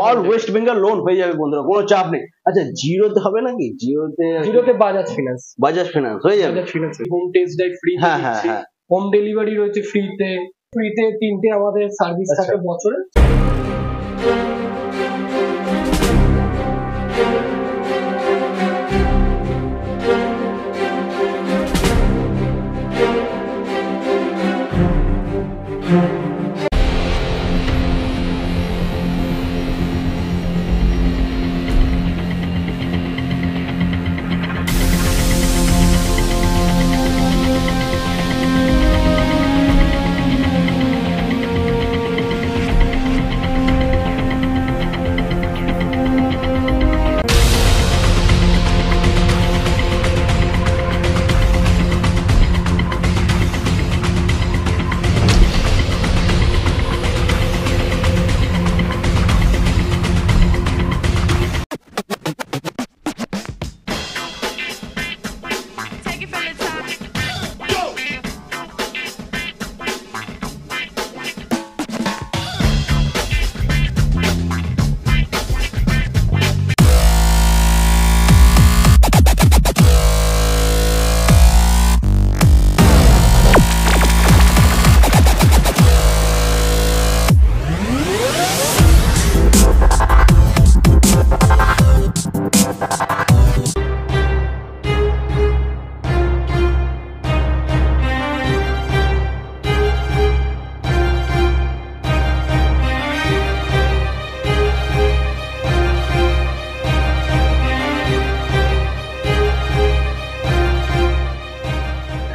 All West Bengal loan হয়ে যাবে বন্ধুরা, কোনো চাপ নেই। আচ্ছা জিরোতে হবে নাকি? জিরোতে বাজাজ ফিনান্স হয়ে যাবে। হোম টেস্ট ড্রাইভ ফ্রি, হ্যাঁ হ্যাঁ হ্যাঁ, হোম ডেলিভারি রয়েছে ফ্রিতে 3টে আমাদের সার্ভিস থাকে বছরে।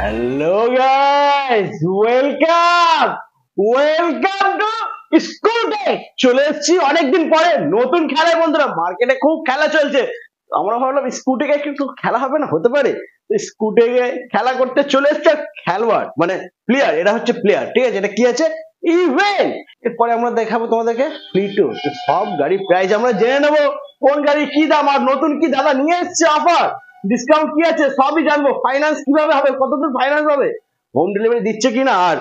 Hello guys, welcome to Scootech. চলে এসেছি অনেকদিন পরে নতুন খেলায় বন্ধুরা। মার্কেটে খুব খেলা চলছে, আমরা ভাবলাম স্কুটেকে একটু খেলা হবে না, হতে পারে। স্কুটেকে খেলা করতে চলে এসছে খেলোয়াড়, মানে প্লেয়ার। এটা হচ্ছে প্লেয়ার, ঠিক আছে। এটা কি আছে? ইভেন্ট। এরপরে আমরা দেখাবো তোমাদেরকে ফ্রি ট্যুর। সব গাড়ি প্রাইস আমরা জেনে নেবো, কোন গাড়ি কি দাম, আর নতুন কি দাদা নিয়ে এসছে অফার, ডিসকাউন্ট কি আছে সবই জানবো। ফাইন্যান্স কিভাবে হবে, কতদূর ফাইন্যান্স হবে, হোম ডেলিভারি দিচ্ছে কিনা, আর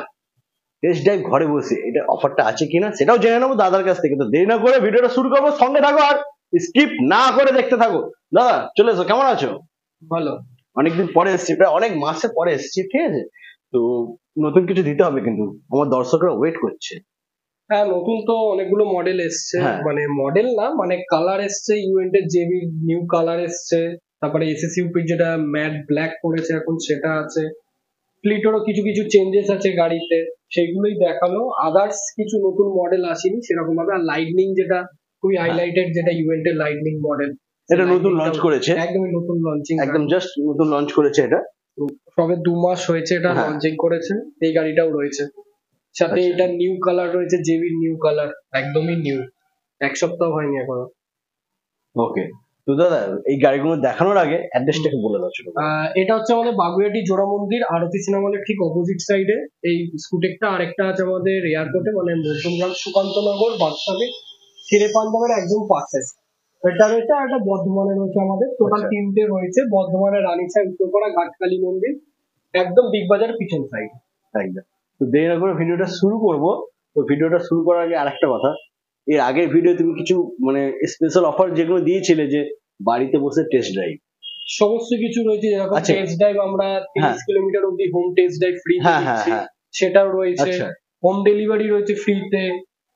টেস্ট ড্রাইভ ঘরে বসে এটা অফারটা আছে কিনা সেটাও জেনে নেবো দাদার কাছ থেকে। তো দেরি না করে ভিডিওটা শুরু করবো, সঙ্গে থাকো আর স্কিপ না করে দেখতে থাকো। দাদা চলে এসো, কেমন আছো? ভালো। অনেকদিন পরে এসেছি, প্রায় অনেক মাসে পরে এসেছি, ঠিক আছে। তো নতুন কিছু দিতে হবে, কিন্তু আমার দর্শকরা ওয়েট করছে। হ্যাঁ, নতুন তো অনেকগুলো মডেল এসছে, মানে মডেল না, মানে কালার এসছে। ইউএন্টের জেবি নিউ কালার এসছে, তারপরে এসএসইউপি যেটা ম্যাট ব্ল্যাক করেছে এখন সেটা আছে। ফ্লিটেরও কিছু কিছু চেঞ্জেস আছে গাড়িতে, সেগুলোই দেখালো। আদার্স কিছু নতুন মডেল আসেনি সেরকম ভাবে। আর লাইটনিং যেটা খুবই হাইলাইটেড, যেটা ইউএন্টের লাইটনিং মডেল, এটা নতুন লঞ্চ করেছে, একদমই নতুন লঞ্চিং, একদম জাস্ট নতুন লঞ্চ করেছে। এটা সবে 2 মাস হয়েছে এটা লঞ্চিং করেছে। এই গাড়িটাও রয়েছে সাথে। এটা নিউ কালার রয়েছে, জেবি নিউ কালার, একদমই নিউ, 1 সপ্তাহ হয়নি এখনো। ওকে, তো দাদা এই গাড়িগুলো দেখানোর আগে অ্যাড্রেসটাকে বলে দাও। এটা হচ্ছে আমাদের বাগুইআটি জোড়া মন্দির, আরতি সিনেমা হলের ঠিক অপোজিট সাইডে এই স্কুটেকটা। আরেকটা আছে আমাদের এয়ারপোর্টে, মানে মধ্যমগ্রাম সুকান্তনগর বাদশাকে ছেড়ে পাঞ্জাবের একদম পাশে। এটা রয়েছে, আর একটা বর্ধমানে রয়েছে আমাদের। টোটাল 3টে রয়েছে, বর্ধমানের রানীসাই, উত্তরপাড়া, ঘাটকালী মন্দির, একদম বিগ বাজার পিছন সাইড। একদম। তো দেরি না করে ভিডিওটা শুরু করবো। তো ভিডিওটা শুরু করার আগে আরেকটা কথা, এর আগের ভিডিও তুমি কিছু মানে স্পেশাল অফার যেগুলো দিয়েছিলে, যে বাড়িতে বসে টেস্ট ড্রাইভ সমস্ত কিছু রয়েছে। যেরকম টেস্ট ড্রাইভ আমরা 30 কিলোমিটার অব্দি হোম টেস্ট ড্রাইভ ফ্রি দিচ্ছি, সেটাও রয়েছে। হোম ডেলিভারি রয়েছে ফ্রিতে,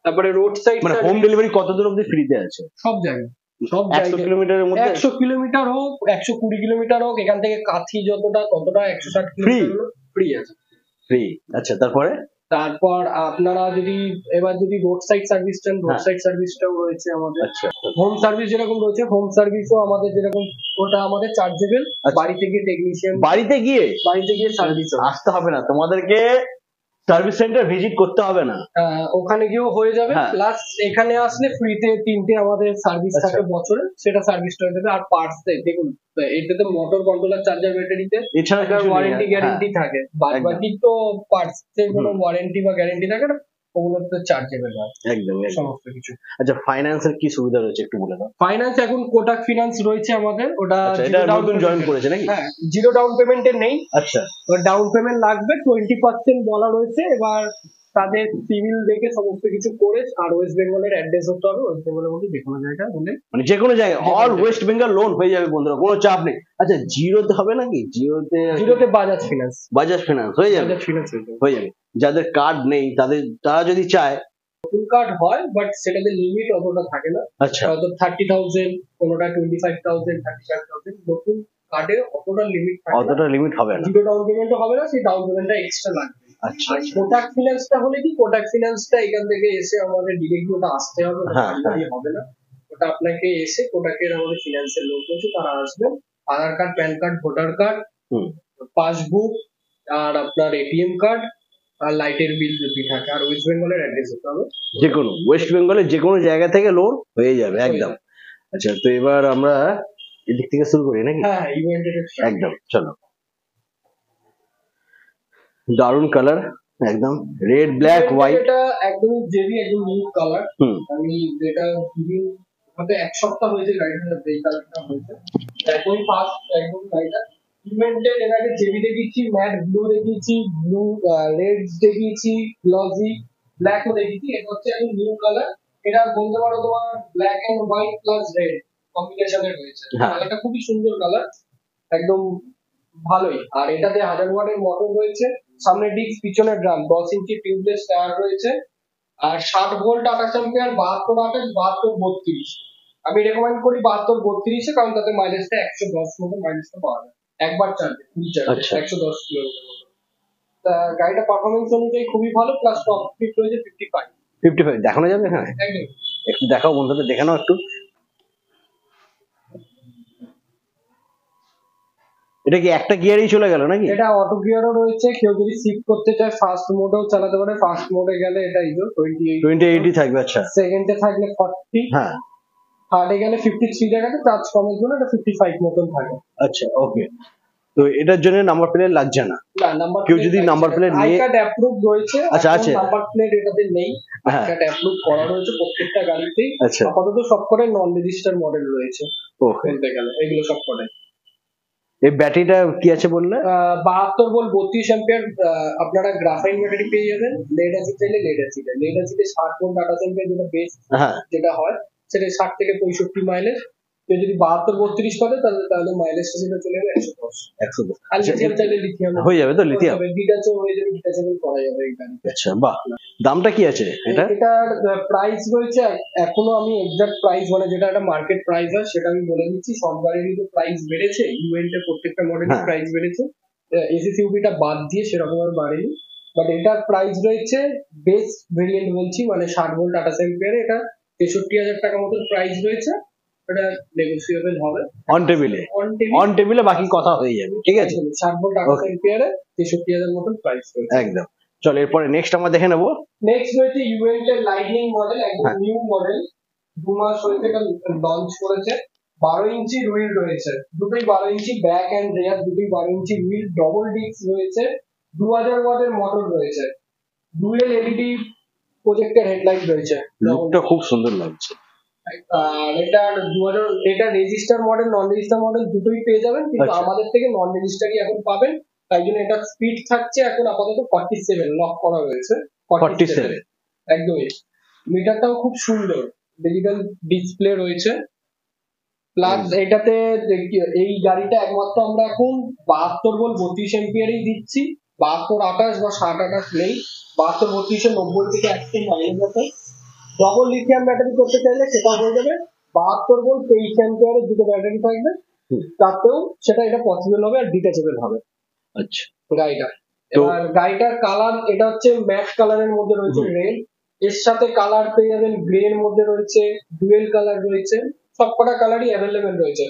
তারপরে রোড সাইড, মানে হোম ডেলিভারি কত দূর অব্দি ফ্রিতে আছে? সব জায়গায়, সব 100 কিলোমিটারের মধ্যে, 100 কিলোমিটার হোক, 120 কিলোমিটার হোক, এখান থেকে কাথি যতটা ততটা 160 কিলোমিটার ফ্রি আছে, ফ্রি। আচ্ছা, তারপর আপনারা যদি এবার যদি রোড সাইড সার্ভিস চান, রোড সাইড সার্ভিসটাও রয়েছে আমাদের। হোম সার্ভিস যেরকম রয়েছে, হোম সার্ভিসও আমাদের যেরকম, ওটা আমাদের চার্জেবল। বাড়িতে গিয়ে টেকনিশিয়ান, বাড়িতে গিয়ে সার্ভিস আসতে হবে না তোমাদেরকে, সার্ভিস সেন্টার ভিজিট করতে হবে না, ওখানে গিয়েও হয়ে যাবে। প্লাস এখানে আসলে ফ্রিতে 3টে আমাদের সার্ভিস থাকে বছরে, সেটা সার্ভিসটা হয়ে যাবে। আর পার্টস দেখুন, এটাতে মোটর কন্ট্রোলার, চার্জার, ব্যাটারিতে এছাড়া ওয়ারেন্টি গ্যারেন্টি থাকে। বাকি তো পার্টস এর কোনো ওয়ারেন্টি বা গ্যারেন্টি থাকে না, ওগুলো তো চার্জেবল হয় একদম সমস্ত কিছু। আচ্ছা, ফাইন্যান্সের কি সুবিধা রয়েছে একটু বলে দাও। ফাইন্যান্স এখন কোটাক ফিনান্স রয়েছে আমাদের, ওটা নতুন জয়েন করেছে নাকি? হ্যাঁ, জিরো ডাউন পেমেন্টে নেই। আচ্ছা, ডাউন পেমেন্ট লাগবে 20% বলা রয়েছে। এবার তাদের সিভিল দেখে সমস্ত কিছু করে, আর ওয়েস্ট বেঙ্গলের অ্যাড্রেস হতে হবে, ওয়েস্ট বেঙ্গলের মধ্যে যে কোনো জায়গা বলে, মানে যে কোনো জায়গায় অল ওয়েস্ট বেঙ্গল লোন হয়ে যাবে বন্ধুরা, কোনো চাপ নেই। আচ্ছা জিরোতে হবে নাকি? জিরোতে বাজাজ ফিনান্স হয়ে যাবে, হয়ে যাবে। যাদের কার্ড নেই তারা যদি চায়, নতুন কার্ড হয় বাট সেটাতে লিমিট অতটা থাকে না। আচ্ছা হয়তো 30,000, কোনোটা 25,000, 35,000। নতুন কার্ডে অতটা লিমিট থাকে না, অতটা লিমিট হবে না, জিরো ডাউন পেমেন্টও হবে না, সেই ডাউন পেমেন্টটা এক্সট্রা লাগবে। আচ্ছা আর কোটাক ফিনান্সটা হলে কি, কোটাক ফিনান্সটা এখান থেকে এসে আমাদের ডিরেক্টলি ওটা আসতে হবে, ওটা হ্যাঁ, বাড়ি হবে না। ওটা আপনাকে এসে কোটাকের আমাদের ফিনান্সের লোক রয়েছে, তারা আসবেন, Aadhaar card, PAN card, voter card, passbook, আর আপনার এটিএম কার্ড, আর লাইটের বিল যদি থাকে, আর ওয়েস্ট বেঙ্গলের অ্যাড্রেস হতে হবে। যে কোনো ওয়েস্ট বেঙ্গলের যে কোনো জায়গা থেকে লোন হয়ে যাবে একদম। আচ্ছা তো এবার আমরা এদিক থেকে শুরু করি নাকি? হ্যাঁ, ইভেন্টের একদম, চলো। দারুন কালার, একদম রেড ব্ল্যাক হোয়াইট, এটা একদম জেবি, একদম নিউ কালার। আমি যেটা দুদিন হয়তো এক সপ্তাহ হয়েছে গাড়িটা, এই কালারটা হয়েছে একদম ফার্স্ট, একদম গাড়িটা ইভেন্টের। এর আগে জেবি দেখিয়েছি, ম্যাট ব্লু দেখিয়েছি, ব্লু রেড দেখিয়েছি, গ্লসি ব্ল্যাকও দেখিয়েছি। এটা হচ্ছে একদম নিউ কালার। এটা বলতে পারো তোমার black and white plus red কম্বিনেশনে রয়েছে। কালারটা খুবই সুন্দর কালার, একদম ভালোই। আর এটাতে 1000 ওয়াটের মোটর রয়েছে, সামনে ডিস্ক, পিছনে ড্রাম, 10 ইঞ্চি টিউবলেস টায়ার রয়েছে, আর 60 ভোল্ট 28 অ্যাম্পিয়ার, 72 28, 72 32। আমি রেকমেন্ড করি 72 32, কারণ তাতে মাইলেজটা 110 মতো মাইলেজটা পাওয়া যায় একবার চার্জে, ফুল চার্জে 110 কিলোমিটার মতো। তা গাড়িটা পারফরমেন্স অনুযায়ী খুবই ভালো, প্লাস টপ স্পিড রয়েছে 55। দেখানো যাবে? হ্যাঁ একদম, একটু দেখাও বন্ধুদের, দেখে নাও একটু। এটা কি একটা গিয়ারেই চলে গেল নাকি? এটা অটো গিয়ারও রয়েছে, কেউ যদি শিফট করতে চায় ফার্স্ট মোডেও চালাতে পারে। ফার্স্ট মোডে গেলে এটা 2080 থাকবে, আচ্ছা। সেকেন্ডে থাকলে 40, হ্যাঁ, থার্ডে গেলে 53 দেখাতে, চার্জ কমের জন্য এটা 55 মতন থাকে। আচ্ছা ওকে। তো এটার জন্য নাম্বার প্লেট লাগছে না? না, নাম্বার কেউ যদি নাম্বার প্লেট নিয়ে, আইকার্ড অ্যাপ্রুভ রয়েছে, আচ্ছা আছে, নাম্বার প্লেট এটাতে নেই, আইকার্ড অ্যাপ্রুভ করা রয়েছে প্রত্যেকটা গাড়িতেই। আচ্ছা, আপাতত সবকটাই নন রেজিস্টার মডেল রয়েছে বলতে গেলে, এগুলো সবকটাই। এই ব্যাটারিটা কি আছে বললে? 72 ভোল্ট 32 অ্যাম্পিয়ার। আপনারা গ্রাফাইন ব্যাটারি পেয়ে যাবেন, লেড অ্যাসিড চাইলে লেড অ্যাসিডে। লেড অ্যাসিডে 60 ভোল্ট 28 অ্যাম্পিয়ার যেটা বেস যেটা হয়, সেটা 60 থেকে 65 মাইলেজ। কেউ যদি 72 32 করে তাহলে মাইলেজটা সেটা চলে যাবে 110। আর লিথিয়াম চাইলে লিথিয়াম হয়ে যাবে, তো লিথিয়াম ডিটাচও হয়ে যাবে, ডিটাচেবল করা যাবে এই গাড়িতে। আচ্ছা বাহ। দামটা কি আছে এটার প্রাইস রয়েছে এখনো আমি এক্সাক্ট প্রাইস, মানে যেটা একটা মার্কেট প্রাইস হয় সেটা আমি বলে দিচ্ছি। সব গাড়িরই তো প্রাইস বেড়েছে, ইউএন্ট এর প্রত্যেকটা মডেলের প্রাইস বেড়েছে, এসএসইউপিটা বাদ দিয়ে সেরকম আর বাড়েনি। বাট এটার প্রাইস রয়েছে, বেস ভেরিয়েন্ট বলছি, মানে 60 ভোল্ট 28 অ্যাম্পিয়ার, এটা 63,000 টাকা মতো প্রাইস রয়েছে। এটা নেগোসিয়েবল হবে অন টেবিলে, বাকি কথা হয়ে যাবে, ঠিক আছে। 60 ভোল্ট 28 অ্যাম্পিয়ারে 63,000 মতো প্রাইস রয়েছে একদম। চল এরপরে নেক্সট আমরা দেখে নেবো। নেক্সট রয়েছে ইউএন্ট এর লাইটনিং মডেল, একদম নিউ মডেল, 2 মাস হয়েছে এটা লঞ্চ করেছে। 12 ইঞ্চি হুইল রয়েছে, দুটোই 12 ইঞ্চি, ব্যাক এন্ড রেয়ার দুটোই 12 ইঞ্চি হুইল, ডবল ডিস্ক রয়েছে, 2000 ওয়াটের মোটর রয়েছে, ডুয়েল এলইডি প্রজেক্টর হেডলাইট রয়েছে। লুকটা খুব সুন্দর লাগছে। আর এটা 2000, এটা রেজিস্টার মডেল নন রেজিস্টার মডেল দুটোই পেয়ে যাবেন, কিন্তু আমাদের থেকে নন রেজিস্টারই এখন পাবেন। তাই জন্য এটা স্পিড থাকছে এখন আপাতত 47, লক করা রয়েছে 47 একদমই। মিটারটাও খুব সুন্দর, ডিজিটাল ডিসপ্লে রয়েছে। প্লাস এটাতে এই গাড়িটা একমাত্র আমরা এখন 72 ভোল্ট 32 অ্যাম্পিয়ারই দিচ্ছি, 72 28 বা 60 28 নেই। 72 32 90 থেকে 100 মাইলেজ আছে। ডবল লিথিয়াম ব্যাটারি করতে চাইলে সেটা হয়ে যাবে, 72 ভোল্ট 23 অ্যাম্পিয়ারের দুটো ব্যাটারি থাকবে, তাতেও সেটা এটা পসিবল হবে, আর ডিটাচেবল হবে। আচ্ছা গাড়িটা, এবার গাড়িটার কালার, এটা হচ্ছে ম্যাট কালারের মধ্যে রয়েছে রেড, এর সাথে কালার পেয়ে যাবেন গ্রে এর মধ্যে রয়েছে, ডুয়েল কালার রয়েছে, সবকটা কালারই অ্যাভেলেবেল রয়েছে।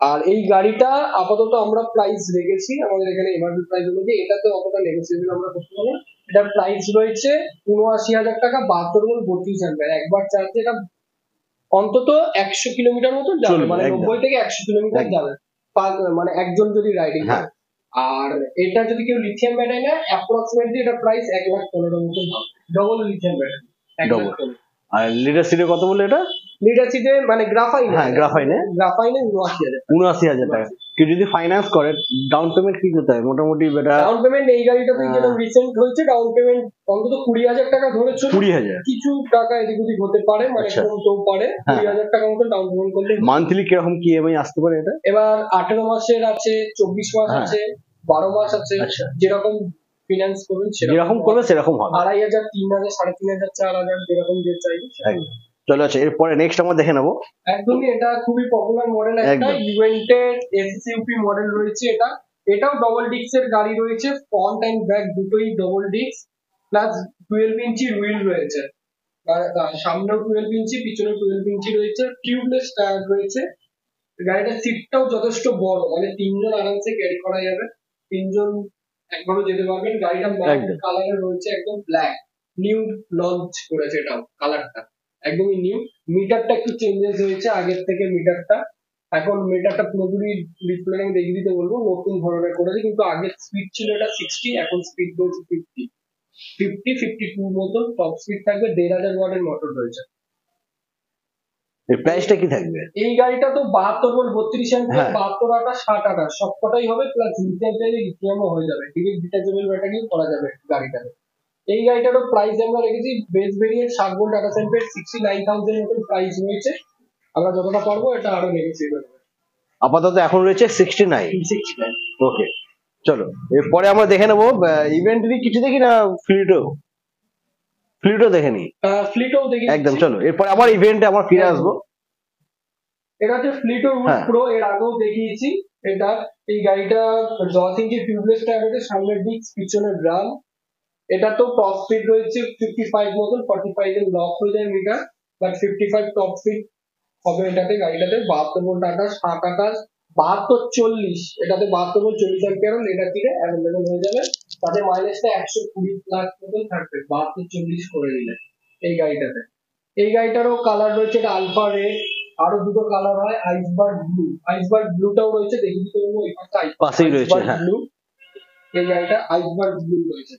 আর এই গাড়িটা আপাতত আমরা প্রাইস রেখেছি আমাদের এখানে এমআরপি প্রাইস অনুযায়ী, এটাতে অতটা নেগোসিয়েবল আমরা করতে পারবো না। এটার প্রাইস রয়েছে ৭৯,০০০ টাকা, 72 ভোল্ট 32 অ্যাম্পিয়ার। একবার চার্জে এটা অন্তত 100 কিলোমিটার মতো যাবে, মানে 90 থেকে 100 কিলোমিটার যাবে, মানে একজন যদি রাইডিং করে। আর এটা যদি কেউ লিথিয়াম ব্যাটারি নেয়, অ্যাপ্রক্সিমেটলি এটা প্রাইস 1,15,000 মতো হবে, ডবল লিথিয়াম ব্যাটারি। আর লিডার সিটে কত বলে এটা? লিডার সিটে মানে গ্রাফাইনে 79,000 টাকা। কেউ যদি ফাইন্যান্স করে ডাউন পেমেন্ট কি করতে হয় মোটামুটি বেটা? ডাউন পেমেন্ট এই গাড়িটাতে যেটা রিসেন্ট হয়েছে, ডাউন পেমেন্ট অন্তত 20,000 টাকা ধরেছো। 20,000 কিছু টাকা এদিক ওদিক হতে পারে, মানে কমতেও পারে। 20,000 টাকা মতো ডাউন পেমেন্ট করলে মান্থলি কিরকম কি ইএমআই আসতে পারে এটা? এবার 18 মাসের আছে, 24 মাস আছে, 12 মাস আছে, যেরকম ফিনান্স করবেন যেরকম করবে সেরকম হবে। 2,500, 3,000, 3,500, 4,000 যেরকম যে চাইবে। চলো আচ্ছা, এরপরে নেক্সট আমরা দেখে নেবো। একদমই এটা খুবই পপুলার মডেল একটা ইভেন্টের এসইউপি মডেল রয়েছে। এটাও ডবল ডিস্ক এর গাড়ি রয়েছে, ফ্রন্ট এন্ড ব্যাক দুটোই ডবল ডিস্ক, প্লাস 12 ইঞ্চি হুইল রয়েছে। সামনেও 12 ইঞ্চি, পিছনেও 12 ইঞ্চি রয়েছে, টিউবলেস টায়ার রয়েছে। গাড়িটার সিটটাও যথেষ্ট বড়, মানে 3 জন আরামসে ক্যারি করা যাবে, 3 জন একভাবে যেতে পারবেন। গাড়িটা ব্ল্যাক কালারে রয়েছে, একদম ব্ল্যাক, নিউ লঞ্চ করেছে এটাও, কালারটা একদমই নিউ। মিটারটা একটু চেঞ্জেস হয়েছে আগের থেকে, মিটারটা এখন মিটারটা পুরোপুরি ডিসপ্লে আমি দেখিয়ে দিতে বলবো, নতুন ধরনের করেছে। কিন্তু আগের স্পিড ছিল এটা 60, এখন স্পিড রয়েছে 52 মতো টপ স্পিড থাকবে। 1,500 ওয়াটের মোটর রয়েছে। এর প্রাইসটা কি থাকবে? এই গাড়িটা তো 72 ভোল্ট 32 অ্যাম্পিয়ার, 72 আটা 60 আটা সবকটাই হবে, প্লাস লিথিয়াম চাইলে লিথিয়ামও হয়ে যাবে, ডিরেক্ট ডিটাচেবল ব্যাটারিও করা যাবে গাড়িটাতে। এই গাড়িটারও প্রাইস আমরা রেখেছি base variant 60 volt data centre 69,000 মতন প্রাইস রয়েছে। আমরা যতটা পারবো এটা আরো নেগোসিয়েট হবে। আপাতত এখন রয়েছে 69। ওকে, চলো এরপরে আমরা দেখে নেবো ইভেন্টারি কিছু দেখি না, ফ্লিটও দেখে নি। ফ্লিটও দেখি একদম, চলো এরপরে আবার ইভেন্টে আমরা ফিরে আসবো। এটা হচ্ছে ফ্লিটো প্রো, এর আগেও দেখিয়েছি। এটা এই গাড়িটা 10 ইঞ্চি টিউবলেস টায়ার আছে, সামনের ডিস্ক পিছনের ড্রাম। এটা তো টপ স্পিড রয়েছে 55 মতন, 45 এর লক হয়ে যায় মিটার, বাট 55 টপ স্পিড হবে এটাতে। গাড়িটাতে 72 ভোল্ট আটা 60 আটা 72 40, এটাতে 72 ভোল্ট 40 অ্যাম্পিয়ার এটা থেকে অ্যাভেলেবল হয়ে যাবে। তাতে মাইলেজটা 120 প্লাস মতন থাকবে 72 40 করে দিলে এই গাড়িটাতে। এই গাড়িটারও কালার রয়েছে, এটা আলফা রেড, আরো দুটো কালার হয়, আইসবার্গ ব্লু। আইসবার্গ ব্লুটাও রয়েছে, দেখি দিতে বলবো, এই পাশেই রয়েছে। হ্যাঁ, ব্লু, এই গাড়িটা আইসবার্গ ব্লু রয়েছে।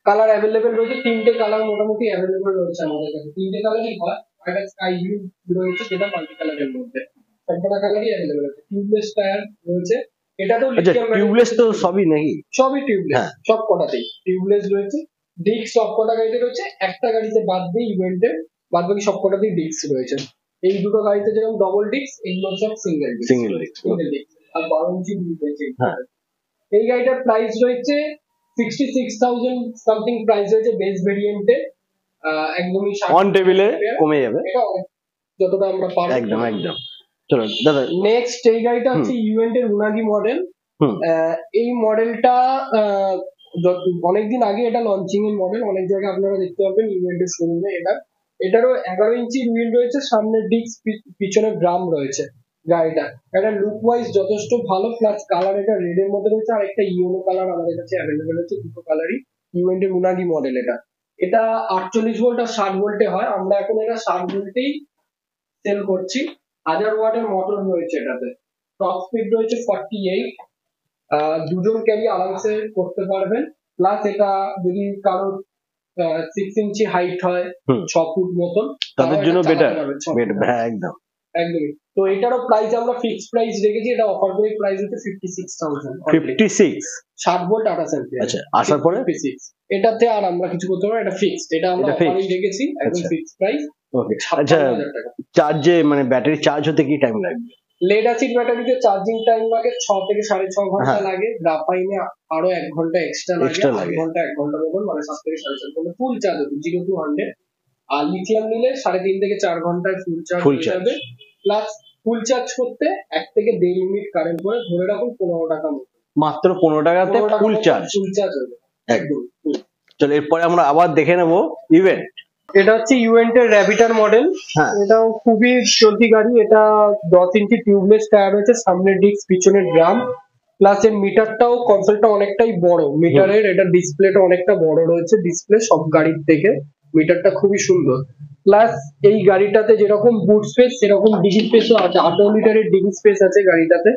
কালার অ্যাভেলেবেল রয়েছে, 3টে কালার মোটামুটি অ্যাভেলেবেল রয়েছে আমাদের কাছে। 3টে কালারই হয়, একটা স্কাই ব্লু রয়েছে যেটা মাল্টি কালারের মধ্যে, সবকটা কালারই অ্যাভেলেবেল আছে। টিউবলেস টায়ার রয়েছে, এটাতেও লিথিয়াম টিউবলেস তো সবই নাকি? সবই টিউবলেস, সবকটাতেই টিউবলেস রয়েছে। ডিস্ক সবকটা গাড়িতে রয়েছে, একটা গাড়িতে বাদ দিয়ে ইভেন্টের বাদ বাকি সবকটাতেই ডিস্ক রয়েছে। এই দুটো গাড়িতে যেরকম ডবল ডিস্ক, এগুলো সব সিঙ্গেল ডিস্ক। আর 12 ইঞ্চি হুইল রয়েছে। এই গাড়িটার প্রাইস রয়েছে 66,000 সামথিং প্রাইস রয়েছে বেস ভেরিয়েন্টে, একদমই অন টেবিলে কমে যাবে যতটা আমরা পারবো। একদম। চলো দাদা, নেক্সট এই গাড়িটা হচ্ছে ইভেন্টের উনাগি মডেল। এই মডেলটা অনেকদিন আগে এটা লঞ্চিং এর মডেল, অনেক জায়গায় আপনারা দেখতে পাবেন ইভেন্টের শোরুমে। এটারও 11 ইঞ্চি হুইল রয়েছে, সামনে ডিস্ক পিছনে ড্রাম রয়েছে। গাড়িটা এটা লুক ওয়াইজ যথেষ্ট ভালো, প্লাস কালার এটা রেড এর মধ্যে রয়েছে, আর একটা ইয়েলো কালার আমাদের কাছে অ্যাভেলেবেল আছে, দুটো কালারই ইভেন্টের উনাগি মডেল। এটা 48 ভোল্ট আর 60 ভোল্টে হয়, আমরা এখন এটা 60 ভোল্টেই সেল করছি। 1000 ওয়াটের মোটর রয়েছে এটাতে, টপ স্পিড রয়েছে 48, দুজন ক্যারি আরামসে করতে পারবেন। প্লাস এটা যদি কারোর 6 ইঞ্চি হাইট হয়, 6 ফুট মতন, তাদের জন্য বেটার। একদমই। তো এটারও প্রাইস আমরা ফিক্সড প্রাইস রেখেছি, এটা অফার করে প্রাইস হচ্ছে 56,000। 56 60 ভোল্ট 28 অ্যাম্পিয়ার। আচ্ছা, আসার পরে 56, এটাতে আর আমরা কিছু করতে পারবো, এটা ফিক্সড, এটা আমরা অফারই রেখেছি, একদম ফিক্সড প্রাইস। ওকে, আচ্ছা চার্জে মানে ব্যাটারি চার্জ হতে কি টাইম লাগবে? লেড অ্যাসিড ব্যাটারিতে চার্জিং টাইম লাগে 6 থেকে 6.5 ঘন্টা লাগে, গ্রাফাইনে আরো 1 ঘন্টা এক্সট্রা লাগে, 1 ঘন্টা 1 ঘন্টা মতন, মানে 7 থেকে 7.5 ঘন্টা ফুল চার্জ হবে 0 to 100। আর লিথিয়াম নিলে 3.5 থেকে 4 ঘন্টায় ফুল চার্জ হয়ে যাবে। প্লাস ফুল চার্জ করতে 1 থেকে 1.5 মিনিট কারেন্ট করে ধরে রাখুন 15 টাকা মতো, মাত্র 15 টাকাতে ফুল চার্জ হবে একদম। চলো এরপরে আমরা আবার দেখে নেব ইভেন্ট। এটা হচ্ছে ইভেন্টের র্যাবিটার মডেল। এটাও খুবই চলতি গাড়ি। এটা 10 ইঞ্চি টিউবলেস টায়ার রয়েছে, সামনের ডিস্ক পিছনের ড্রাম, প্লাস এর মিটারটাও কনসোলটা অনেকটাই বড়, মিটারের এটা ডিসপ্লেটা অনেকটা বড় রয়েছে, ডিসপ্লে সব গাড়ির থেকে মিটারটা খুবই সুন্দর। প্লাস এই গাড়িটাতে যেরকম বুট স্পেস সেরকম ডিগি স্পেসও আছে, 18 লিটারের ডিগি স্পেস আছে গাড়িটাতে,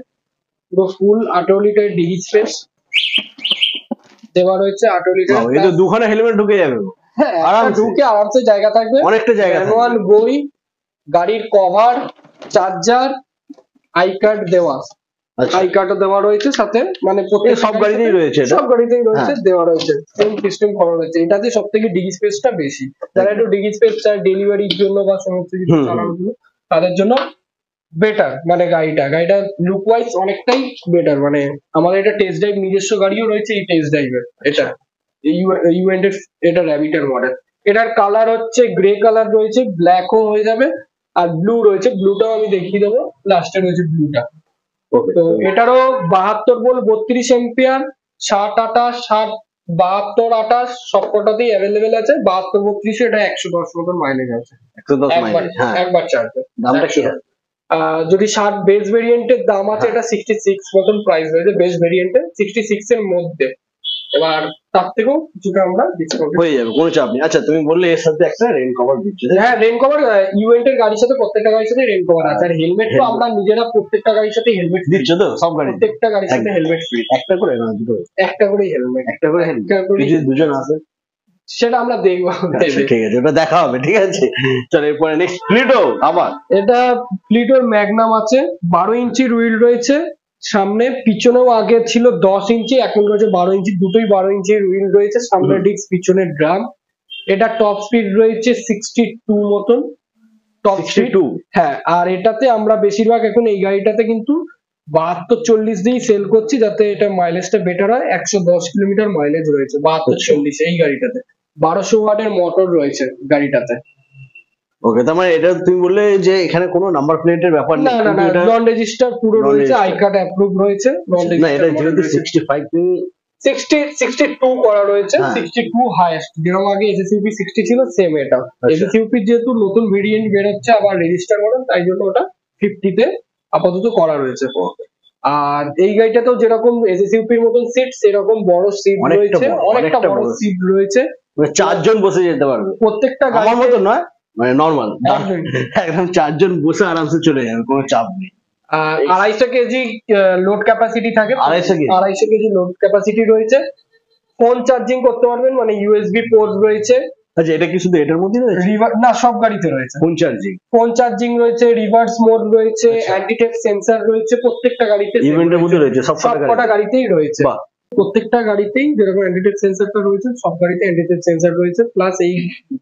পুরো ফুল 18 লিটারের ডিগি স্পেস দেওয়া রয়েছে। 18 লিটার, এই তো দুখানা হেলমেট ঢুকে যাবে। হ্যাঁ, আরামসে জায়গা থাকবে, অনেকটা জায়গা, ম্যানুয়াল বই, গাড়ির কভার, চার্জার, আই কার্ড দেওয়া, আই কার্ডও দেওয়া রয়েছে সাথে, মানে প্রত্যেক সব গাড়িতেই রয়েছে, সব গাড়িতেই রয়েছে, দেওয়া রয়েছে, সেম সিস্টেম করা রয়েছে। এটাতে সব থেকে ডিগি স্পেসটা বেশি, যারা একটু ডিগি স্পেস চায় ডেলিভারির জন্য বা সমস্ত কিছু চালানোর জন্য, তাদের জন্য বেটার। মানে গাড়িটা লুক ওয়াইজ অনেকটাই বেটার। মানে আমাদের এটা টেস্ট ড্রাইভ নিজস্ব গাড়িও রয়েছে এই টেস্ট ড্রাইভের, এটা ইউএন্ডের, এটা র্যাবিটার মডেল। এটার কালার হচ্ছে গ্রে কালার রয়েছে, ব্ল্যাকও হয়ে যাবে, আর ব্লু রয়েছে, ব্লুটাও আমি দেখিয়ে দেবো, লাস্টে রয়েছে ব্লুটা। তো এটারও 72 ভোল্ট 32 এম্পিয়ার 60-28 60-72-28 সবকটাতেই অ্যাভেলেবেল আছে। 72-32 এটা 110 মতন মাইলেজ আছে, 110 মাইলেজ। একবার চার্জে। দামটা কি হবে? যদি 60 বেস ভেরিয়েন্টের দাম আছে, এটা 66 মতন প্রাইস রয়েছে বেস ভেরিয়েন্টে, 66 এর মধ্যে। এবার তার থেকেও কিছুটা আমরা ডিসকাউন্ট হয়ে যাবে, কোনো চাপ নেই। আচ্ছা, তুমি বললে এর সাথে একটা রেন কভার দিচ্ছে। হ্যাঁ, রেন কভার ইউএন্টের গাড়ির সাথে, প্রত্যেকটা গাড়ির সাথে রেন কভার আছে। আর হেলমেট তো আমরা নিজেরা প্রত্যেকটা গাড়ির সাথে হেলমেট দিচ্ছ তো, সব গাড়ি প্রত্যেকটা গাড়ির সাথে হেলমেট ফ্রি। একটা করে না দুটো? একটা করে হেলমেট, একটা করে হেলমেট। যদি দুজন আছে সেটা আমরা দেখবো। ঠিক আছে, ওটা দেখা হবে, ঠিক আছে। চলো এরপরে নেক্সট প্লিটো। আবার এটা প্লিটোর ম্যাগনাম আছে, 12 ইঞ্চির হুইল রয়েছে সামনে, পিছনেও আগে ছিল 10 ইঞ্চি, এখন রয়েছে 12 ইঞ্চি, দুটোই 12 ইঞ্চির হুইল রয়েছে, সামনে ডিস্ক পিছনে ড্রাম। এটা টপ স্পিড রয়েছে 62 মতন, টপ স্পিড। হ্যাঁ, আর এটাতে আমরা বেশিরভাগ এখন এই গাড়িটাতে কিন্তু 72-40 দিয়েই সেল করছি, যাতে এটা মাইলেজটা বেটার হয়। 110 কিলোমিটার মাইলেজ রয়েছে 72-40 এই গাড়িটাতে। 1200 ওয়াটের মোটর রয়েছে গাড়িটাতে। ওকে, তার মানে এটা তুমি বললে যে এখানে কোনো নাম্বার প্লেটের ব্যাপার নেই? না, নন রেজিস্টার পুরো রয়েছে, আই কার্ড অ্যাপ্রুভ রয়েছে। না, এটা যেহেতু 65 তুমি 62 করা রয়েছে, 62 হাইয়েস্ট, যেরকম আগে এসএসইউপি 60 ছিল, সেম এটা। এসএসইউপি যেহেতু নতুন ভেরিয়েন্ট বেরোচ্ছে আবার রেজিস্টার মডেল, তাই জন্য ওটা 50 তে আপাতত করা রয়েছে। আর এই গাড়িটাতেও যেরকম এসএসইউপির মতন সিট, সেরকম বড় সিট রয়েছে, অনেকটা বড় সিট রয়েছে, 4 জন বসে যেতে পারবে প্রত্যেকটা আমার মতো নয়, মানে নরমাল একদম 4 জন বসে আরামসে চলে যাবে, কোনো চাপ নেই। 250 কেজি লোড ক্যাপাসিটি থাকে, 250 কেজি লোড ক্যাপাসিটি রয়েছে। ফোন চার্জিং করতে পারবেন, মানে ইউএসবি পোর্ট রয়েছে। আচ্ছা, এটা কি শুধু এটার মধ্যে রয়েছে? না, সব গাড়িতে রয়েছে ফোন চার্জিং রয়েছে, রিভার্স মোড রয়েছে, অ্যান্টি টেপ সেন্সর রয়েছে, প্রত্যেকটা গাড়িতে ইভেন্টের মধ্যে রয়েছে, সবকটা গাড়িতেই রয়েছে। প্রত্যেকটা গাড়িতেই যেরকম অ্যান্টি টেপ সেন্সরটা রয়েছে, সব গাড়িতে অ্যান্টি টেপ সেন্সর রয়েছে। প্লাস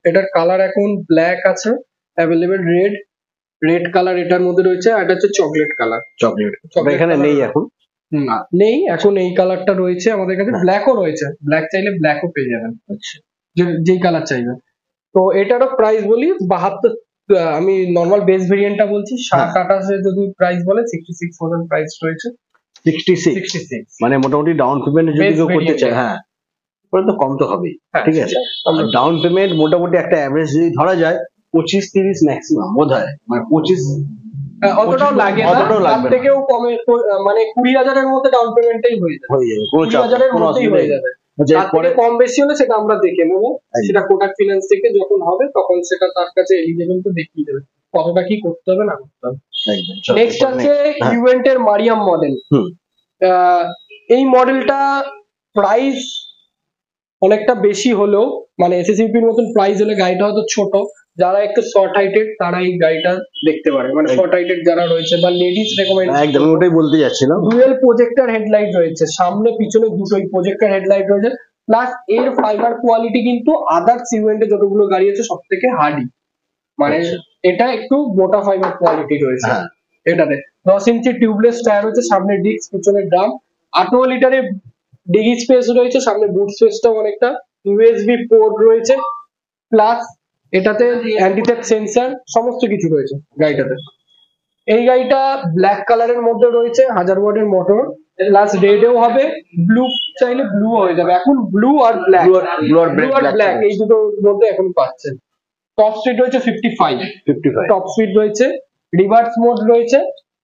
এটার কালার এখন ব্ল্যাক আছে অ্যাভেলেবেল, রেড কালার এটার মধ্যে রয়েছে, আর এটা হচ্ছে চকলেট কালার। চকলেট এখানে নেই এখন? না, নেই এখন। এই কালারটা রয়েছে আমাদের কাছে, ব্ল্যাকও রয়েছে, ব্ল্যাক চাইলে ব্ল্যাকও পেয়ে যাবেন, যেই কালার চাইবেন। তো এটারও প্রাইস বলি 72, আমি নরমাল বেস ভেরিয়েন্টটা বলছি, 60-28 যদি প্রাইস বলে 66 মতন প্রাইস রয়েছে। 66 মানে মোটামুটি ডাউন পেমেন্ট যদি কেউ করতে চায়, হ্যাঁ, তাহলে তো কম তো হবেই, ঠিক আছে। ডাউন পেমেন্ট মোটামুটি একটা অ্যাভারেজ যদি ধরা যায় 25-30 ম্যাক্সিমাম বোধহয়, মানে 25 অতটাও লাগে না, তার থেকেও কমে, মানে 20,000 এর মধ্যে ডাউন পেমেন্টটাই হয়ে যাবে, 20,000 এর মধ্যেই হয়ে যাবে। তারপরে কম বেশি হলে সেটা আমরা দেখে নেবো, সেটা কোটাক ফিনান্স থেকে যখন হবে তখন সেটা তার কাছে এলিজিবল তো দেখিয়ে দেবে কতটা কি করতে হবে না করতে হবে। নেক্সট আছে ইউভেন্টের মারিয়াম মডেল। এই মডেলটা প্রাইস অনেকটা বেশি হলেও, মানে এসএসইউপির মতন প্রাইস হলে গাড়িটা হয়তো ছোট, যারা একটু শর্ট হাইটেড তারা এই গাড়িটা দেখতে পারে, মানে শর্ট হাইটেড যারা রয়েছে বা লেডিস রেকমেন্ড। একদম ওটাই বলতে যাচ্ছিলাম। ডুয়েল প্রজেক্টর হেডলাইট রয়েছে, সামনে পিছনে দুটোই প্রজেক্টর হেডলাইট রয়েছে। প্লাস এর ফাইবার কোয়ালিটি কিন্তু আদার্স ইভেন্টে যতগুলো গাড়ি আছে সব থেকে হার্ডি, মানে এটা একটু মোটা ফাইবার কোয়ালিটি রয়েছে এটাতে। 10 ইঞ্চি টিউবলেস টায়ার রয়েছে, সামনে ডিস্ক পিছনে ড্রাম, 18 লিটারের ডিগি স্পেস রয়েছে, সামনে বুট স্পেসটাও অনেকটা, ইউএসবি পোর্ট রয়েছে, প্লাস এটাতে অ্যান্টি থেফট সেন্সর, সমস্ত কিছু রয়েছে গাড়িটাতে। এই গাড়িটা ব্ল্যাক কালারের মধ্যে রয়েছে, 1000 ওয়াটের মোটর, প্লাস রেডেও হবে, ব্লু চাইলে ব্লু হয়ে যাবে। এখন ব্লু আর ব্ল্যাক, এই দুটোর মধ্যে এখন পাচ্ছেন। টপ স্পিড রয়েছে 55 টপ স্পিড রয়েছে, রিভার্স মোড রয়েছে।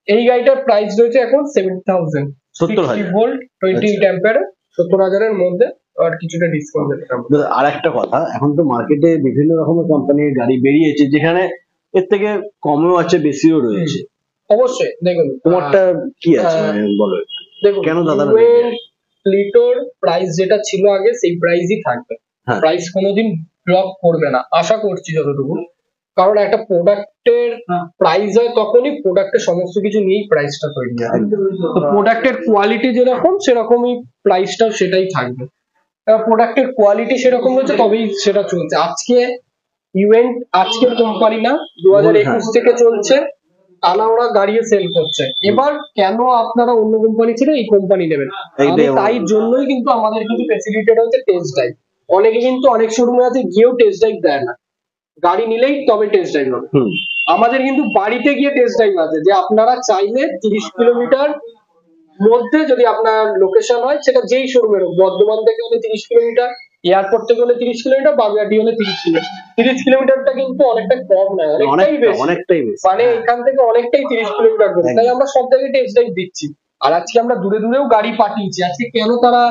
এই গাড়িটার প্রাইস রয়েছে এখন 70,000, 60 ভোল্ট 28 অ্যাম্পিয়ার, 70,000 এর মধ্যে। আর কিছুটা ডিসকাউন্ট দিতে হবে। আর একটা কথা, এখন তো মার্কেটে বিভিন্ন রকমের কোম্পানির গাড়ি বেরিয়েছে, যেখানে এর থেকে কমও আছে, বেশিও রয়েছে। অবশ্যই দেখুন তোমারটা কি আছে বলো। দেখুন, কেন দাদা প্লিটোর প্রাইস যেটা ছিল আগে সেই প্রাইসই থাকবে, প্রাইস কোনোদিন ড্রপ করবে না, আশা করছি যতটুকু। কারণ একটা প্রোডাক্টের প্রাইস হয় তখনই প্রোডাক্টের সমস্ত কিছু নিয়েই প্রাইসটা তৈরি হয়। তো প্রোডাক্টের কোয়ালিটি যেরকম সেরকমই প্রাইসটাও সেটাই থাকবে। প্রোডাক্টের কোয়ালিটি সেরকম হচ্ছে তবেই সেটা চলছে। আজকে ইভেন্ট আজকের কোম্পানি না, 2021 থেকে চলছে, টানা ওরা গাড়ি সেল করছে। এবার কেন আপনারা অন্য কোম্পানি ছেড়ে এই কোম্পানি নেবেন? আমি তাই জন্যই কিন্তু আমাদের কিন্তু ফেসিলিটিটা হচ্ছে টেস্ট ড্রাইভ। অনেকে কিন্তু অনেক শোরুমে আছে গিয়েও টেস্ট ড্রাইভ দেয় না, গাড়ি নিলেই তবে টেস্ট ড্রাইভ হবে। আমাদের কিন্তু বাড়িতে গিয়ে টেস্ট ড্রাইভ আছে, যে আপনারা চাইলে 30 কিলোমিটার মধ্যে যদি আপনার লোকেশন হয়, সেটা যেই শোরুমের হোক, বর্ধমান থেকে হলে 30 কিলোমিটার, এয়ারপোর্ট থেকে হলে 30 কিলোমিটার, বাগুইআটি হলে 30 কিলোমিটার। 30 কিলোমিটারটা কিন্তু অনেকটা কম নয়, অনেকটাই বেশি। মানে এখান থেকে অনেকটাই 30 কিলোমিটার করে, তাই আমরা সব জায়গায় টেস্ট ড্রাইভ দিচ্ছি। আর আজকে আমরা দূরে দূরেও গাড়ি পাঠিয়েছি। আজকে কেন তারা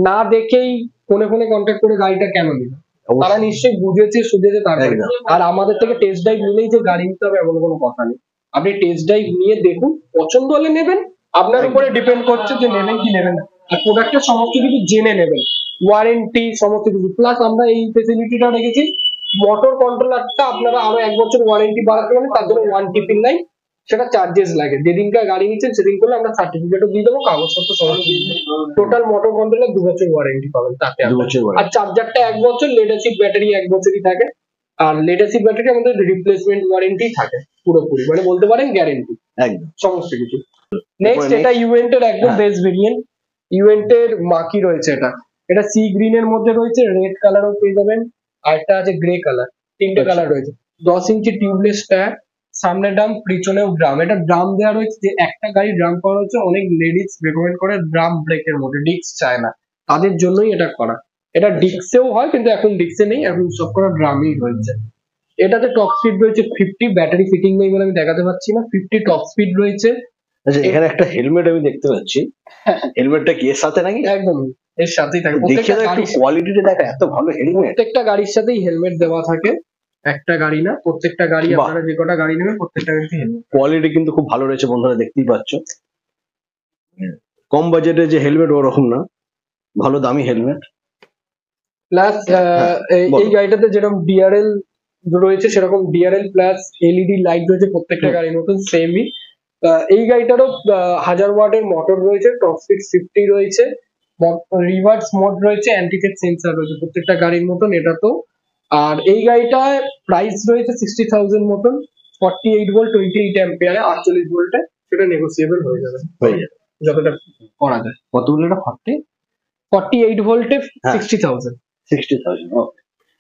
না দেখেই ফোনে কন্ট্যাক্ট করে গাড়িটা কেন দিল? তারা নিশ্চয়ই বুঝেছে সুঝেছে তারপরে। আর আমাদের থেকে টেস্ট ড্রাইভ নিলেই যে গাড়ি নিতে হবে এমন কোনো কথা নেই। আপনি টেস্ট ড্রাইভ নিয়ে দেখুন, পছন্দ হলে নেবেন, আপনার উপরে ডিপেন্ড করছে যে নেবেন কি নেবেন না। আর প্রোডাক্টের সমস্ত কিছু জেনে নেবেন, ওয়ারেন্টি সমস্ত কিছু। প্লাস আমরা এই ফেসিলিটিটা রেখেছি, মোটর কন্ট্রোলারটা আপনারা আরো 1 বছর ওয়ারেন্টি বাড়াতে পারেন, তার জন্য 1TP9 সেটা চার্জেস লাগে। যেদিনকার গাড়ি নিচ্ছেন সেদিন করলে আমরা সার্টিফিকেটও দিয়ে দেবো, কাগজপত্র সমস্ত দিয়ে দেবো। টোটাল মোটর কন্ট্রোলার 2 বছর ওয়ারেন্টি পাবেন তাতে। আর চার্জারটা 1 বছর, লেড অ্যাসিড ব্যাটারি 1 বছরই থাকে। আর লেড অ্যাসিড ব্যাটারি আমাদের রিপ্লেসমেন্ট ওয়ারেন্টি থাকে পুরোপুরি, মানে বলতে পারেন গ্যারেন্টি একদম সমস্ত কিছু। নেক্সট এটা ইউএন্টের একদম বেস্ট ভেরিয়েন্ট, ইউএন্টের মাকি রয়েছে। এটা সি গ্রিন এর মধ্যে রয়েছে, রেড কালারও পেয়ে যাবেন, আর একটা আছে গ্রে কালার, 3টে কালার রয়েছে। 10 ইঞ্চি টিউবলেস টায়ার, সামনে ড্রাম পিছনেও ড্রাম। এটা ড্রাম দেওয়া রয়েছে, যে একটা গাড়ি ড্রাম করা হচ্ছে, অনেক লেডিস রেকমেন্ড করে ড্রাম ব্রেকের মধ্যে, ডিস্ক চায় না, তাদের জন্যই এটা করা। এটা ডিস্কেও হয় কিন্তু এখন ডিস্কে নেই, এখন সব করা ড্রামই রয়েছে। এটাতে টপ স্পিড রয়েছে 50, ব্যাটারি ফিটিং নেই বলে আমি দেখাতে পারছি না। 50 টপ স্পিড রয়েছে। আচ্ছা, এখানে একটা হেলমেট আমি দেখতে পাচ্ছি, হেলমেটটা কি এর সাথে নাকি? একদম এর সাথেই থাকে। প্রত্যেকটা গাড়ির কোয়ালিটিটা দেখা এত ভালো হেলমেট, প্রত্যেকটা গাড়ির সাথেই হেলমেট দেওয়া থাকে, একটা গাড়ি না, প্রত্যেকটা গাড়ি। আপনারা যে কটা গাড়ি নেবেন প্রত্যেকটা গাড়িতে হেলমেট। কোয়ালিটি কিন্তু খুব ভালো রয়েছে বন্ধুরা, দেখতেই পাচ্ছ। কম বাজেটে যে হেলমেট ওরকম না, ভালো দামি হেলমেট। প্লাস এই গাড়িটাতে যেরকম ডিআরএল রয়েছে সেরকম ডিআরএল প্লাস এলইডি লাইট রয়েছে প্রত্যেকটা গাড়ির মতন সেমই। এই গাড়িটারও 1000 ওয়াটের মোটর রয়েছে, টপ স্পিড 50 রয়েছে, রিভার্স মোড রয়েছে, অ্যান্টি থেফট সেন্সর রয়েছে প্রত্যেকটা গাড়ির মতন এটা তো। আর এই গাড়িটার প্রাইস রয়েছে 60,000 মতন, 48 ভোল্ট 28 অ্যাম্পিয়ারে, 48 ভোল্টে। সেটা নেগোসিয়েবল হয়ে যাবে যতটা করা যায়। কতগুলো? 48 ভোল্টে 60,000। ওকে।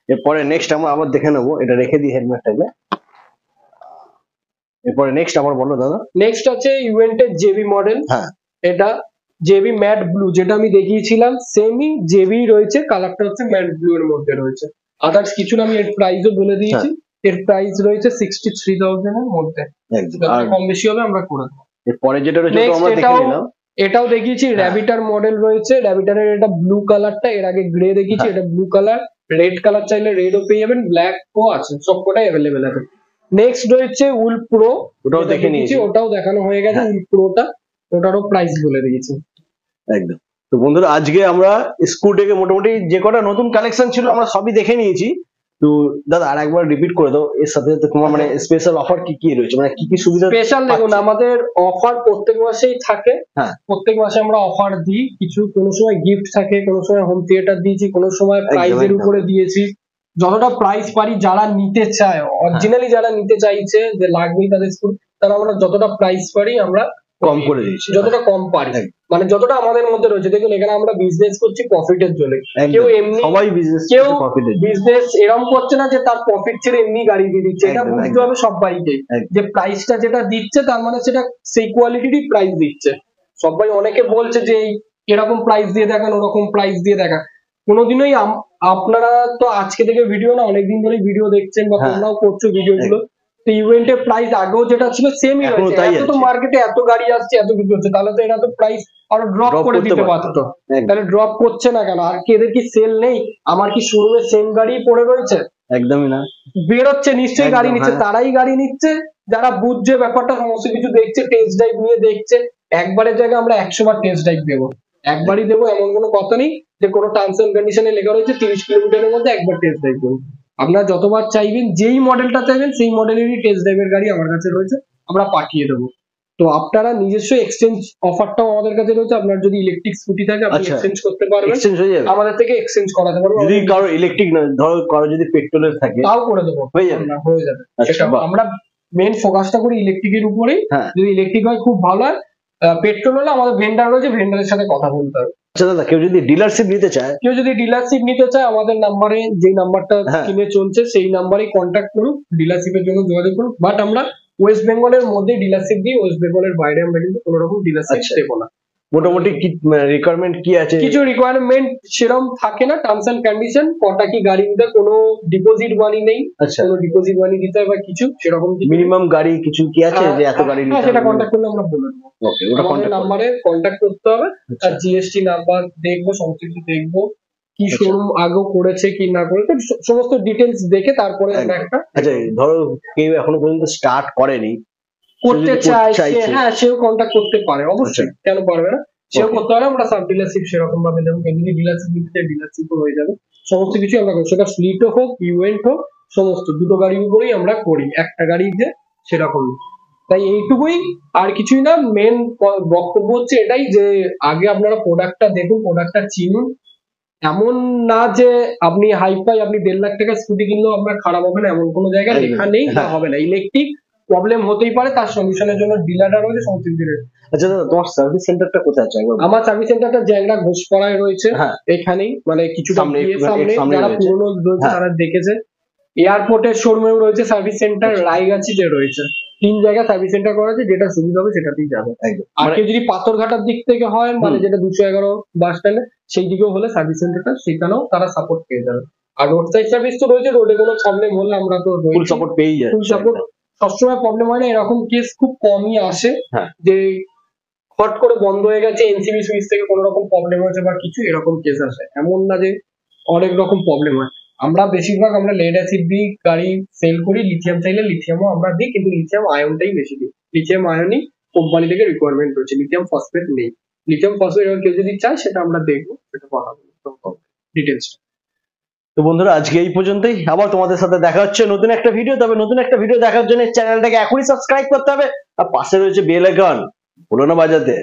এরপরে নেক্সট আমরা আবার দেখে নেবো, এটা রেখে দিই হেলমেটটাকে। এরপরে নেক্সট আবার বলো দাদা। নেক্সট আছে ইউএন্টের জেবি মডেল। হ্যাঁ, এটা জেবি ম্যাট ব্লু, যেটা আমি দেখিয়েছিলাম সেমই জেবি রয়েছে, কালারটা হচ্ছে ম্যাট ব্লু এর মধ্যে রয়েছে। আদার্স কিছু না, আমি এর প্রাইসও বলে দিয়েছি। এর প্রাইস রয়েছে 63,000 এর মধ্যে, আর কম বেশি হবে আমরা করে দেবো। এরপরে যেটা রয়েছে তো আমরা দেখে নিলাম, এটাও দেখিয়েছি। র্যাবিটার মডেল রয়েছে, র্যাবিটারের এটা ব্লু কালারটা, এর আগে গ্রে দেখিয়েছি, এটা ব্লু কালার। রেড কালার চাইলে রেডও পেয়ে যাবেন, ব্ল্যাক ও আছে, সবকটাই অ্যাভেলেবেল আছে। নেক্সট রয়েছে উল প্রো, ওটাও দেখে নিয়েছি, ওটাও দেখানো হয়ে গেছে। উল প্রোটা, ওটারও প্রাইস বলে দিয়েছি একদম। তো বন্ধুরা আজকে আমরা স্কুটিকে মোটামুটি যে কটা নতুন কালেকশন ছিল আমরা সবই দেখে নিয়েছি। তো দাদা আর একবার রিপিট করে দাও, এর সাথে তোমার মানে স্পেশাল অফার কি কি রয়েছে, মানে কি কি সুবিধা? স্পেশাল দেখুন, আমাদের অফার প্রত্যেক মাসেই থাকে। প্রত্যেক মাসে আমরা অফার দিই, কিছু কোনো সময় গিফট থাকে, কোনো সময় হোম থিয়েটার দিয়েছি, কোনো সময় প্রাইজের উপরে দিয়েছি। যতটা প্রাইস পারি, যারা নিতে চায় অরিজিনালি, যারা নিতে চাইছে যে লাগবেই তাদের স্কুল, তারা আমরা যতটা প্রাইস পারি আমরা কম করে দিচ্ছি, যতটা কম পারি, মানে যতটা আমাদের মধ্যে রয়েছে। দেখুন এখানে আমরা বিজনেস করছি প্রফিটের জন্য, কেউ এমনি, সবাই বিজনেস, কেউ বিজনেস এরকম করছে না যে তার প্রফিট ছেড়ে এমনি গাড়ি দিয়ে দিচ্ছে। এটা বুঝতে হবে সবাইকে, যে প্রাইসটা যেটা দিচ্ছে তার মানে সেটা সেই কোয়ালিটিরই প্রাইস দিচ্ছে। সবাই অনেকে বলছে যে এরকম প্রাইস দিয়ে দেখান, ওরকম প্রাইস দিয়ে দেখান। কোনোদিনই আপনারা তো আজকে থেকে ভিডিও না, অনেকদিন ধরে ভিডিও দেখছেন বা তোমরাও করছো ভিডিওগুলো, তো ইভেন্টের প্রাইস আগেও যেটা ছিল সেমই রয়েছে। এত তো মার্কেটে এত গাড়ি আসছে, এত কিছু হচ্ছে, তাহলে তো এটা তো প্রাইস আরো ড্রপ করে দিতে পারতো। তাহলে ড্রপ করছে না কেন? আর কি এদের কি সেল নেই? আমার কি শোরুমে সেম গাড়ি পড়ে রয়েছে? একদমই না, বেরোচ্ছে নিশ্চয়ই গাড়ি নিচ্ছে, তারাই গাড়ি নিচ্ছে যারা বুঝছে ব্যাপারটা, সমস্ত কিছু দেখছে, টেস্ট ড্রাইভ নিয়ে দেখছে। একবারের জায়গায় আমরা 100 বার টেস্ট ড্রাইভ দেবো, একবারই দেবো, এমন কোনো কথা নেই যে কোনো টার্মস এন্ড কন্ডিশনে লেখা রয়েছে 30 কিলোমিটারের মধ্যে একবার টেস্ট ড্রাইভ দেবো। আপনারা যতবার চাইবেন, যেই মডেলটা চাইবেন সেই মডেলেরই টেস্ট ড্রাইভের গাড়ি আমার কাছে রয়েছে, আমরা পাঠিয়ে দেবো। তো আপনারা নিজস্ব এক্সচেঞ্জ অফারটাও আমাদের কাছে রয়েছে। আপনার যদি ইলেকট্রিক স্কুটি থাকে আপনি এক্সচেঞ্জ করতে পারবেন, এক্সচেঞ্জ হয়ে যাবে, আমাদের থেকে এক্সচেঞ্জ করাতে পারবেন। যদি কারো ইলেকট্রিক না, ধরো কারো যদি পেট্রোলের থাকে তাও করে দেবো, হয়ে যাবে, হয়ে যাবে। সেটা আমরা মেন ফোকাসটা করি ইলেকট্রিকের উপরেই। যদি ইলেকট্রিক হয় খুব ভালো হয়, পেট্রোল হলে আমাদের ভেন্ডার রয়েছে, ভেন্ডারের সাথে কথা বলতে হবে। আচ্ছা দাদা, কেউ যদি ডিলারশিপ নিতে চায়, আমাদের নাম্বারে, যে নাম্বারটা স্ক্রিনে চলছে সেই নাম্বারে কন্ট্যাক্ট করুন, ডিলারশিপের জন্য যোগাযোগ করুন। বাট আমরা ওয়েস্ট বেঙ্গলের মধ্যে ডিলারশিপ দিই, ওয়েস্ট বেঙ্গলের বাইরে আমরা কিন্তু কোনো রকম ডিলারশিপ দেবো না। মোটামুটি কি রিকোয়ারমেন্ট কি আছে? কিছু রিকোয়ারমেন্ট সেরকম থাকে না, টার্মস এন্ড কন্ডিশন, কটা কি গাড়ি নিতে, কোনো ডিপোজিট মানি নেই, কোনো ডিপোজিট মানি দিতে হবে কিছু সেরকম মিনিমাম গাড়ি কিছু কি আছে যে এত গাড়ি নিতে হবে? সেটা কন্ট্যাক্ট করলে আমরা বলে দেবো। ওকে, ওটা আমাদের নাম্বারে কন্ট্যাক্ট করতে হবে, আর জিএসটি নাম্বার দেখবো, সমস্ত কিছু দেখবো, কি শোরুম আগেও করেছে কি না করেছে, সমস্ত ডিটেলস দেখে তারপরে আমরা একটা। আচ্ছা, ধরো কেউ এখনো পর্যন্ত স্টার্ট করেনি, করতে চাইছে, হ্যাঁ সেও কন্ট্যাক্ট করতে পারে, অবশ্যই, কেন পারবে না, সেও করতে পারে। আমরা সাব ডিলারশিপ সেরকম ভাবে দেবো, যদি ডিলারশিপ দিতে ডিলারশিপও হয়ে যাবে, সমস্ত কিছু আমরা করি। সেটা ফ্লিটও হোক, ইভেন্ট হোক, সমস্ত দুটো গাড়ির উপরেই আমরা করি, একটা গাড়ি যে সেরকম। তাই এইটুকুই, আর কিছুই না। মেন বক্তব্য হচ্ছে এটাই যে আগে আপনারা প্রোডাক্টটা দেখুন, প্রোডাক্টটা চিনুন। এমন না যে আপনি হাইফাই, আপনি 1.5 লাখ টাকা স্কুটি কিনলেও আপনার খারাপ হবে না, এমন কোনো জায়গা লেখা নেই বা হবে না। ইলেকট্রিক প্রবলেম হতেই পারে, তার সলিউশনের জন্য ডিলাররা রয়েছে, সমস্ত কিছু রয়েছে। আচ্ছা দাদা, তোমার সার্ভিস সেন্টারটা কোথায় আছে? আমার সার্ভিস সেন্টারটা জ্যাংড়া ঘোষপাড়ায় রয়েছে, এখানেই, মানে কিছুটা সামনে। যারা পুরনো রয়েছে তারা দেখেছে। এয়ারপোর্টের শোরুমেও রয়েছে সার্ভিস সেন্টার, রায়গাছিতে রয়েছে। 3 জায়গায় সার্ভিস সেন্টার করা আছে, যেটা সুবিধা হবে সেটাতেই যাবে। আর কেউ যদি পাথরঘাটার দিক থেকে হয়, মানে যেটা 211 বাস স্ট্যান্ডে, সেই দিকেও হলে সার্ভিস সেন্টারটা, সেখানেও তারা সাপোর্ট পেয়ে যাবে। আর রোড সাইড সার্ভিস তো রয়েছে, রোডে কোনো প্রবলেম হলে আমরা তো ফুল সাপোর্ট পেয়ে যাই। ফুল সাপোর্ট, সবসময় প্রবলেম হয় না, এরকম কেস খুব কমই আসে যে হট করে বন্ধ হয়ে গেছে, এনসিবি সুইচ থেকে কোনো রকম প্রবলেম হয়েছে বা কিছু, এরকম কেস আসে। এমন না যে অনেক রকম প্রবলেম হয়। আমরা বেশিরভাগ আমরা লেড অ্যাসিড দিয়ে গাড়ি সেল করি, লিথিয়াম চাইলে লিথিয়ামও আমরা দিই, কিন্তু লিথিয়াম আয়নটাই বেশি দিই। লিথিয়াম আয়নই কোম্পানি থেকে রিকোয়ারমেন্ট রয়েছে, লিথিয়াম ফসফেট নেই। লিথিয়াম ফসফেট কেউ যদি চায় সেটা আমরা দেখবো, সেটা কথা বলবো ডিটেলস। তো বন্ধুরা, আজকে এই পর্যন্তই। আবার তোমাদের সাথে দেখা হচ্ছে নতুন একটা ভিডিও। তবে নতুন একটা ভিডিও দেখার জন্য চ্যানেলটাকে এখনই সাবস্ক্রাইব করতে হবে, আর পাশে রয়েছে বেল আইকন, ভুলো না বাজাতে।